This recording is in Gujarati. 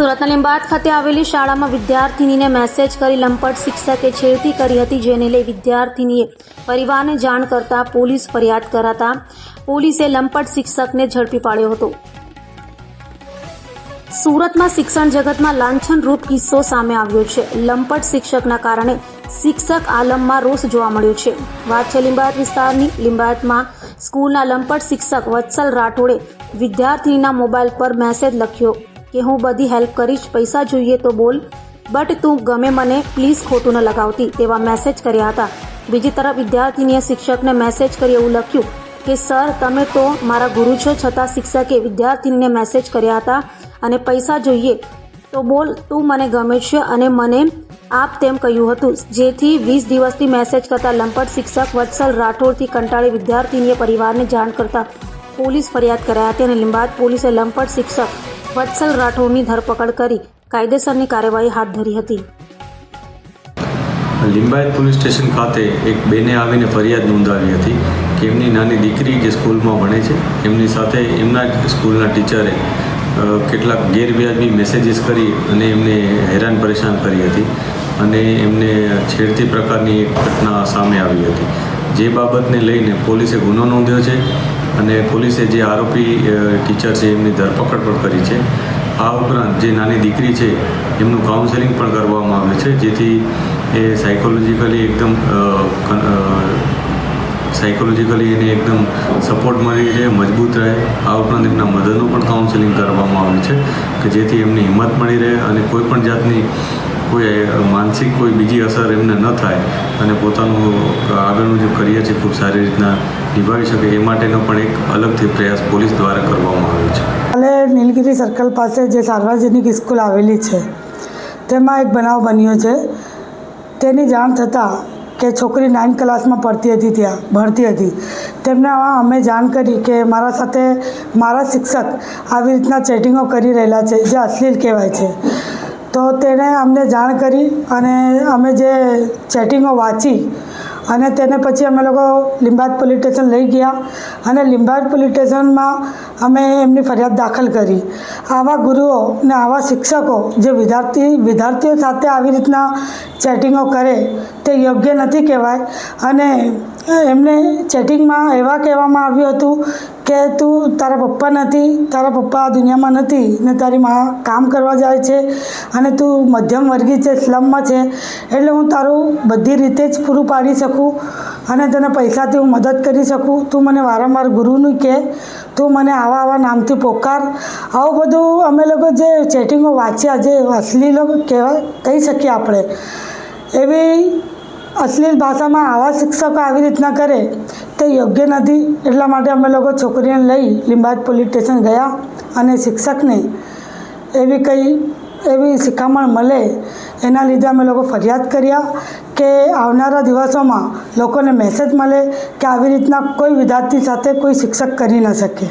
સુરતના લીંબાદ ખાતે આવેલી શાળામાં વિદ્યાર્થીનીને મેસેજ કરી લંપટ શિક્ષકે છેડતી કરી હતી, જેને લઈ વિદ્યાર્થીનીએ પરિવારને જાણ કરતા પોલીસ ફરિયાદ કરાતા પોલીસે લંપટ શિક્ષકને ઝડપી પાડ્યો હતો। સુરતમાં શિક્ષણ જગતમાં લાંછનરૂપ કિસ્સો સામે આવ્યો છે। લંપટ શિક્ષકના કારણે શિક્ષક આલમમાં રોષ જોવા મળ્યો છે। વાત છે લીંબાદ વિસ્તારની। લીંબાદમાં સ્કૂલના લંપટ શિક્ષક વત્સલ રાઠોડે વિદ્યાર્થીનીના મોબાઈલ પર મેસેજ લખ્યો કે હું બધી હેલ્પ કરીશ, પૈસા જોઈએ તો બોલ, બટ તું ગમે મને પ્લીઝ ખોટું ન લગાવતી, તેવા મેસેજ કર્યા હતા। બીજી તરફ વિદ્યાર્થીનીએ શિક્ષકને મેસેજ કરી એવું લખ્યું કે સર તમે તો મારા ગુરુ છો, છતાં શિક્ષકે વિદ્યાર્થીનીને મેસેજ કર્યા હતા અને પૈસા જોઈએ તો બોલ, તું મને ગમે છે અને મને આપ તેમ કહ્યું હતું, જેથી 20 દિવસથી મેસેજ કરતા લંપટ શિક્ષક વત્સલ રાઠોડથી કંટાળી વિદ્યાર્થીનીએ પરિવારને જાણ કરતા પોલીસ ફરિયાદ કરાઈ હતી અને લીંબાદ પોલીસે લંપટ શિક્ષક વત્સલ રાઠોડની ધરપકડ કરી કાયદેસરની કાર્યવાહી હાથ ધરી હતી। લીંબાયત પોલીસ સ્ટેશન ખાતે એક બેને આવીને ફરિયાદ નોંધાવી હતી કે એમની નાની દીકરી જે સ્કૂલમાં ભણે છે એમની સાથે એમના જ સ્કૂલના ટીચરે કેટલાક ગેરવ્યાજબી મેસેજીસ કરી અને એમને હેરાન પરેશાન કરી હતી અને એમને છેડતી પ્રકારની એક ઘટના સામે આવી હતી, જે બાબતને લઈને પોલીસે ગુનો નોંધ્યો છે અને પોલીસે જે આરોપી ટીચર છે એમની ધરપકડ પણ કરી છે। આ ઉપરાંત જે નાની દીકરી છે એમનું કાઉન્સેલિંગ પણ કરવામાં આવ્યું છે, જેથી એ સાયકોલોજીકલી એને એકદમ સપોર્ટ મળી રહે, મજબૂત રહે। આ ઉપરાંત એમના મધરનું પણ કાઉન્સેલિંગ કરવામાં આવ્યું છે કે જેથી એમની હિંમત મળી રહે અને કોઈ પણ જાતની કોઈ માનસિક કોઈ બીજી અસર એમને ન થાય અને પોતાનું આગળનું જે કરિયર છે ખૂબ સારી રીતના નિભાવી શકે, એ માટેનો પણ એક અલગથી પ્રયાસ પોલીસ દ્વારા કરવામાં આવ્યો છે। કાલે નીલગિરી સર્કલ પાસે જે સાર્વજનિક સ્કૂલ આવેલી છે તેમાં એક બનાવ બન્યો છે। તેની જાણ થતાં કે છોકરી 9th ક્લાસમાં ભણતી હતી, તેમને અમે જાણ કરી કે મારા સાથે મારા શિક્ષક આવી રીતના ચેટિંગો કરી રહેલા છે જે અશ્લીલ કહેવાય છે। તો તેણે અમને જાણ કરી અને અમે જે ચેટિંગો વાંચી અને તેને પછી અમે લોકો લીંબાદ પોલીસ સ્ટેશન લઈ ગયા અને લીંબાદ પોલીસ સ્ટેશનમાં અમે એમની ફરિયાદ દાખલ કરી। આવા ગુરુઓ ને આવા શિક્ષકો જે વિદ્યાર્થીઓ સાથે આવી રીતના ચેટિંગો કરે તે યોગ્ય નથી કહેવાય અને એમને ચેટિંગમાં એવા કહેવામાં આવ્યું હતું કે તું તારા પપ્પા નથી, તારા પપ્પા આ દુનિયામાં નથી ને તારી મા કામ કરવા જાય છે અને તું મધ્યમ વર્ગી છે, સ્લમમાં છે, એટલે હું તારું બધી રીતે જ પૂરું પાડી શકું અને તને પૈસાથી હું મદદ કરી શકું, તું મને વારંવાર ગુરુનું કહે, તું મને આવા નામથી પોકાર। આવું બધું અમે લોકો જે ચેટિંગો વાંચ્યા, જે અશ્લીલો કહી શકીએ આપણે, એવી અશ્લીલ ભાષામાં આવા શિક્ષકો આવી રીતના કરે તે યોગ્ય નથી। એટલા માટે અમે લોકો છોકરીને લઈ લીંબાદ પોલીસ સ્ટેશન ગયા અને શિક્ષકને એવી શિખામણ મળે એના લીધે અમે લોકો ફરિયાદ કર્યા કે આવનારા દિવસોમાં લોકોને મેસેજ મળે કે આવી રીતના કોઈ વિદ્યાર્થી સાથે કોઈ શિક્ષક કરી ન શકે।